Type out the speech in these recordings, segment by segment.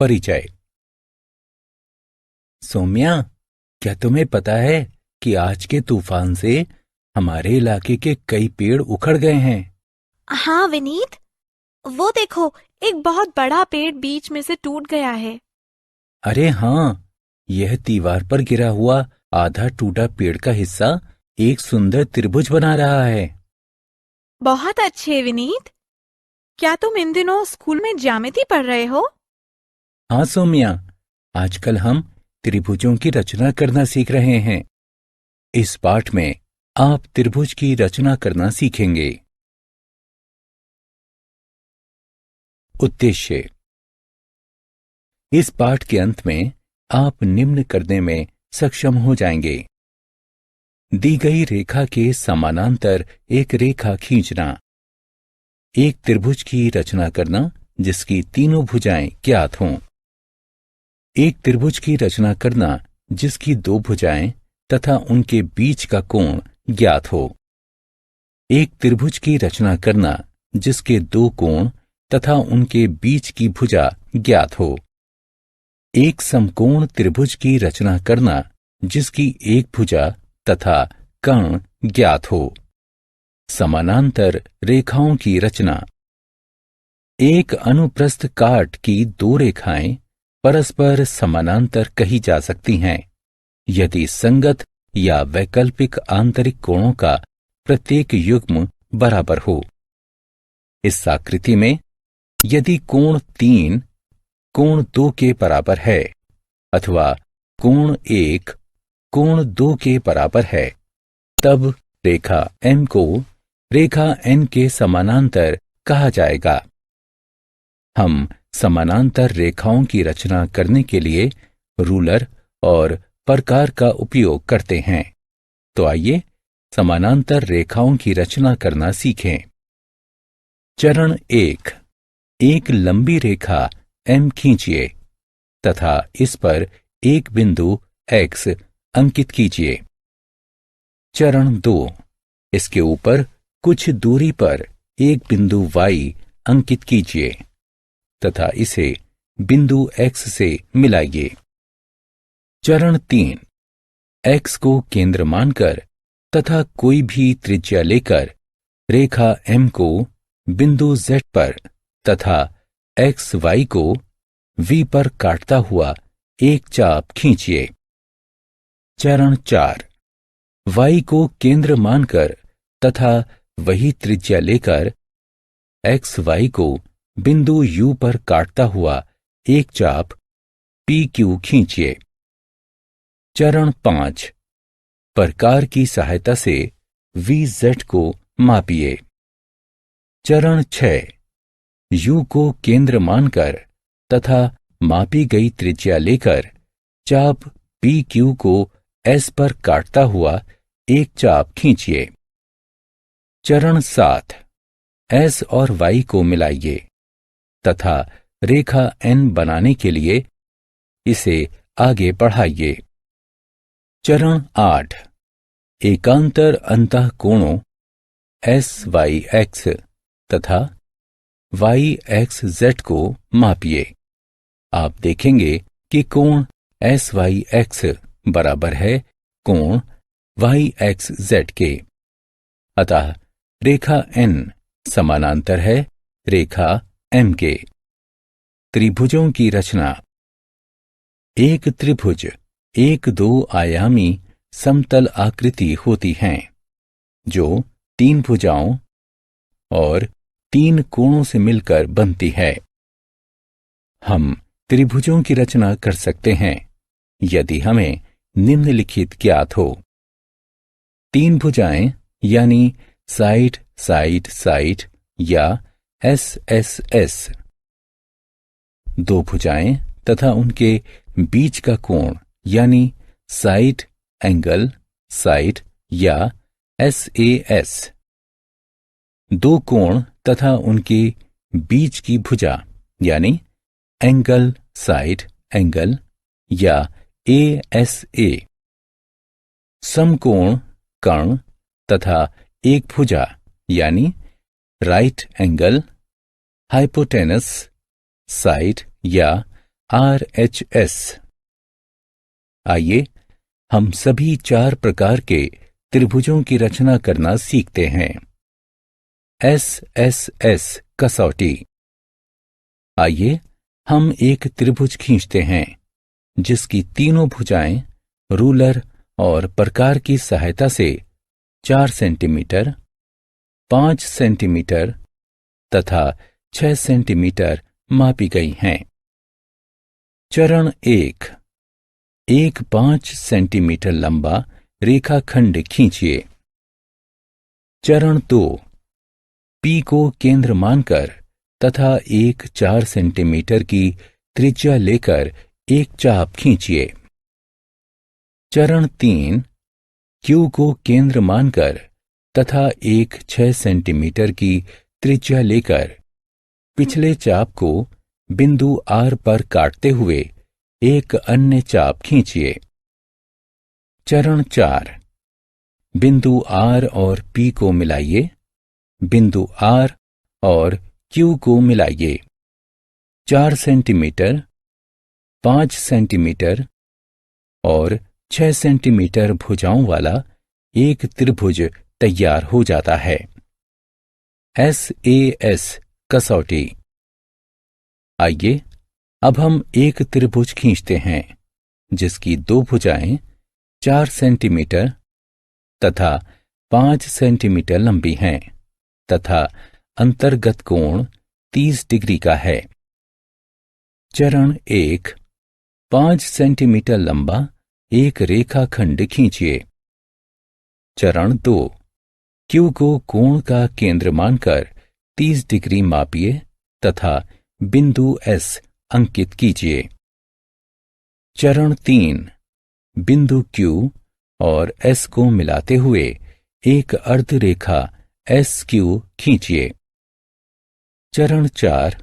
परिचय। सौम्या, क्या तुम्हें पता है कि आज के तूफान से हमारे इलाके के कई पेड़ उखड़ गए हैं? हाँ विनीत, वो देखो, एक बहुत बड़ा पेड़ बीच में से टूट गया है। अरे हाँ, यह दीवार पर गिरा हुआ आधा टूटा पेड़ का हिस्सा एक सुंदर त्रिभुज बना रहा है। बहुत अच्छे विनीत। क्या तुम इन दिनों स्कूल में ज्यामिति पढ़ रहे हो? हाँ सौम्या, आजकल हम त्रिभुजों की रचना करना सीख रहे हैं। इस पाठ में आप त्रिभुज की रचना करना सीखेंगे। उद्देश्य। इस पाठ के अंत में आप निम्न करने में सक्षम हो जाएंगे। दी गई रेखा के समानांतर एक रेखा खींचना, एक त्रिभुज की रचना करना जिसकी तीनों भुजाएं ज्ञात हों, एक त्रिभुज की रचना करना जिसकी दो भुजाएं तथा उनके बीच का कोण ज्ञात हो, एक त्रिभुज की रचना करना जिसके दो कोण तथा उनके बीच की भुजा ज्ञात हो, एक समकोण त्रिभुज की रचना करना जिसकी एक भुजा तथा कर्ण ज्ञात हो, समानांतर रेखाओं की रचना। एक अनुप्रस्थ काट की दो रेखाएं परस्पर समानांतर कही जा सकती हैं यदि संगत या वैकल्पिक आंतरिक कोणों का प्रत्येक युग्म बराबर हो। इस आकृति में यदि कोण 3 कोण 2 के बराबर है अथवा कोण 1 कोण 2 के बराबर है, तब रेखा M को रेखा N के समानांतर कहा जाएगा। हम समानांतर रेखाओं की रचना करने के लिए रूलर और प्रकार का उपयोग करते हैं। तो आइए समानांतर रेखाओं की रचना करना सीखें। चरण 1। एक लंबी रेखा M खींचिए तथा इस पर एक बिंदु X अंकित कीजिए। चरण 2। इसके ऊपर कुछ दूरी पर एक बिंदु Y अंकित कीजिए तथा इसे बिंदु X से मिलाइए। चरण 3। X को केंद्र मानकर तथा कोई भी त्रिज्या लेकर रेखा M को बिंदु Z पर तथा XY को V पर काटता हुआ एक चाप खींचिए। चरण 4। Y को केंद्र मानकर तथा वही त्रिज्या लेकर XY को बिंदु U पर काटता हुआ एक चाप PQ खींचिए। चरण 5। प्रकार की सहायता से VZ को मापिए। चरण 6। U को केंद्र मानकर तथा मापी गई त्रिज्या लेकर चाप PQ को S पर काटता हुआ एक चाप खींचिए। चरण 7। S और Y को मिलाइए तथा रेखा N बनाने के लिए इसे आगे बढ़ाइए। चरण 8। एकांतर अंतःकोणों SYX तथा YXZ को मापिए। आप देखेंगे कि कोण SYX बराबर है कोण YXZ के, अतः रेखा N समानांतर है रेखा M के। त्रिभुजों की रचना। एक त्रिभुज एक दो आयामी समतल आकृति होती हैं जो 3 भुजाओं और 3 कोणों से मिलकर बनती है। हम त्रिभुजों की रचना कर सकते हैं यदि हमें निम्नलिखित ज्ञात हो। 3 भुजाएं यानी साइड साइड साइड या SSS, 2 भुजाएं तथा उनके बीच का कोण यानी साइड एंगल साइड या SAS, 2 कोण तथा उनके बीच की भुजा यानी एंगल साइड एंगल या ASA, समकोण कर्ण तथा एक भुजा यानी राइट एंगल, हाइपोटेनस, साइड या RHS। आइए हम सभी 4 प्रकार के त्रिभुजों की रचना करना सीखते हैं। SSS कसौटी। आइए हम एक त्रिभुज खींचते हैं जिसकी तीनों भुजाएं रूलर और प्रकार की सहायता से 4 सेंटीमीटर, 5 सेंटीमीटर तथा 6 सेंटीमीटर मापी गई हैं। चरण 1, एक 5 सेंटीमीटर लंबा रेखाखंड खींचिए। चरण 2, P को केंद्र मानकर तथा एक 4 सेंटीमीटर की त्रिज्या लेकर एक चाप खींचिए। चरण 3, Q को केंद्र मानकर तथा एक 6 सेंटीमीटर की त्रिज्या लेकर पिछले चाप को बिंदु R पर काटते हुए एक अन्य चाप खींचिए। चरण 4, बिंदु R और P को मिलाइए, बिंदु R और Q को मिलाइए। 4 सेंटीमीटर, 5 सेंटीमीटर और 6 सेंटीमीटर भुजाओं वाला एक त्रिभुज तैयार हो जाता है। SAS कसौटी। आइए अब हम एक त्रिभुज खींचते हैं जिसकी 2 भुजाएं 4 सेंटीमीटर तथा 5 सेंटीमीटर लंबी हैं तथा अंतर्गत कोण 30 डिग्री का है। चरण 1, 5 सेंटीमीटर लंबा एक रेखाखंड खींचिए। चरण 2, Q को कोण का केंद्र मानकर 30 डिग्री मापिए तथा बिंदु S अंकित कीजिए। चरण 3, बिंदु Q और S को मिलाते हुए एक अर्धरेखा SQ खींचिए। चरण 4,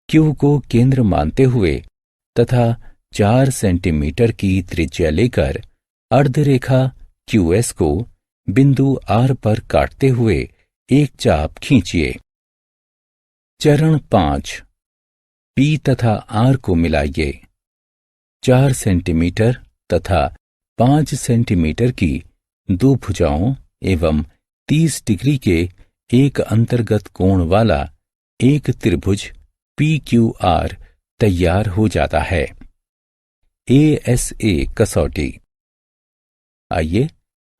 Q को केंद्र मानते हुए तथा 4 सेंटीमीटर की त्रिज्या लेकर अर्धरेखा QS को बिंदु R पर काटते हुए एक चाप खींचिए। चरण 5, P तथा R को मिलाइए। 4 सेंटीमीटर तथा 5 सेंटीमीटर की 2 भुजाओं एवं 30 डिग्री के एक अंतर्गत कोण वाला एक त्रिभुज PQR तैयार हो जाता है। ASA कसौटी। आइए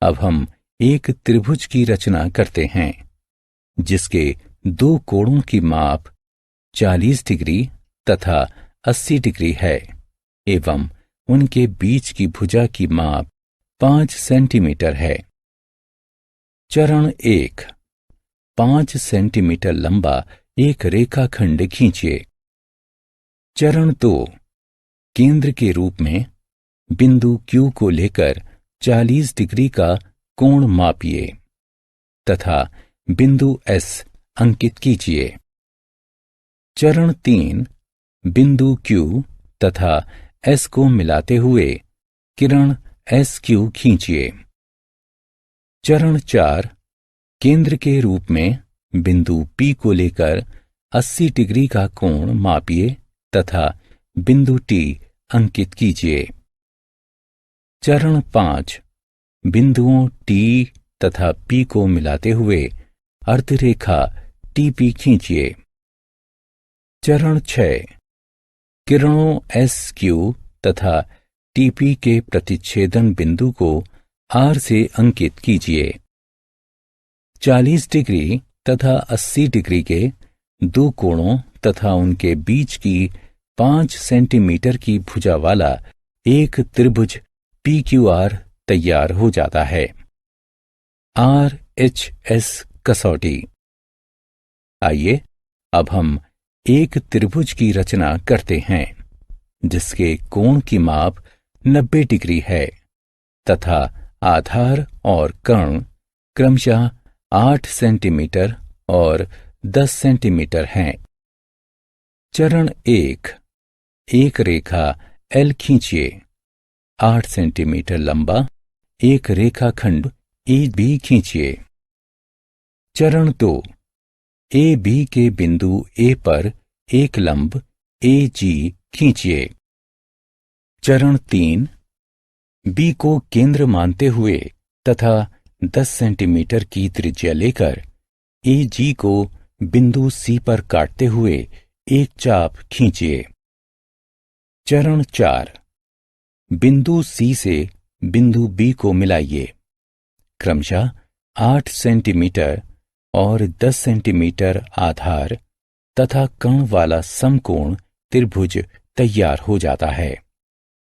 अब हम एक त्रिभुज की रचना करते हैं जिसके 2 कोणों की माप 40 डिग्री तथा 80 डिग्री है एवं उनके बीच की भुजा की माप 5 सेंटीमीटर है। चरण 1, 5 सेंटीमीटर लंबा एक रेखाखंड खींचिए। चरण 2, केंद्र के रूप में बिंदु Q को लेकर 40 डिग्री का कोण मापिए तथा बिंदु S अंकित कीजिए। चरण 3, बिंदु Q तथा S को मिलाते हुए किरण SQ खींचिए। चरण 4, केंद्र के रूप में बिंदु P को लेकर 80 डिग्री का कोण मापिए तथा बिंदु T अंकित कीजिए। चरण 5, बिंदुओं T तथा P को मिलाते हुए अर्धरेखा TP खींचिए। चरण 6, किरणों SQ तथा TP के प्रतिच्छेदन बिंदु को R से अंकित कीजिए। 40 डिग्री तथा 80 डिग्री के 2 कोणों तथा उनके बीच की 5 सेंटीमीटर की भुजा वाला एक त्रिभुज PQR तैयार हो जाता है। RHS कसौटी। आइए अब हम एक त्रिभुज की रचना करते हैं जिसके कोण की माप 90 डिग्री है तथा आधार और कर्ण क्रमशः 8 सेंटीमीटर और 10 सेंटीमीटर हैं। चरण 1, एक रेखा L खींचिए। 8 सेंटीमीटर लंबा एक रेखाखंड AB खींचिए। चरण 2, ए बी के बिंदु ए पर एक लंब ए जी खींचिए। चरण 3, बी को केंद्र मानते हुए तथा 10 सेंटीमीटर की त्रिज्या लेकर ए जी को बिंदु सी पर काटते हुए एक चाप खींचिए। चरण 4, बिंदु सी से बिंदु बी को मिलाइए। क्रमशः 8 सेंटीमीटर और 10 सेंटीमीटर आधार तथा कण वाला समकोण त्रिभुज तैयार हो जाता है।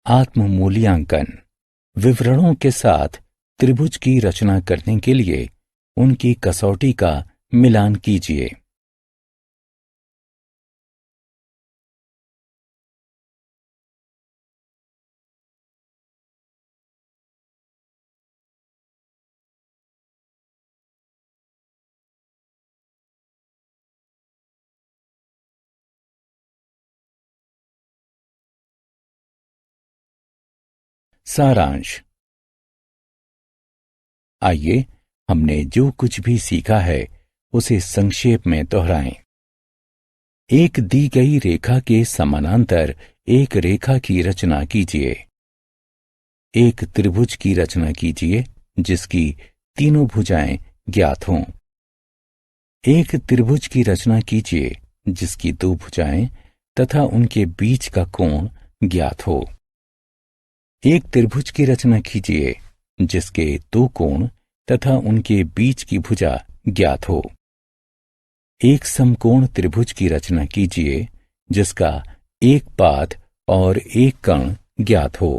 आत्म मूल्यांकन। विवरणों के साथ त्रिभुज की रचना करने के लिए उनकी कसौटी का मिलान कीजिए। सारांश। आइए हमने जो कुछ भी सीखा है उसे संक्षेप में दोहराएं। एक दी गई रेखा के समानांतर एक रेखा की रचना कीजिए। एक त्रिभुज की रचना कीजिए जिसकी तीनों भुजाएं ज्ञात हों। एक त्रिभुज की रचना कीजिए जिसकी 2 भुजाएं तथा उनके बीच का कोण ज्ञात हो। एक त्रिभुज की रचना कीजिए जिसके 2 कोण तथा उनके बीच की भुजा ज्ञात हो। एक समकोण त्रिभुज की रचना कीजिए जिसका एक पाद और एक कण ज्ञात हो।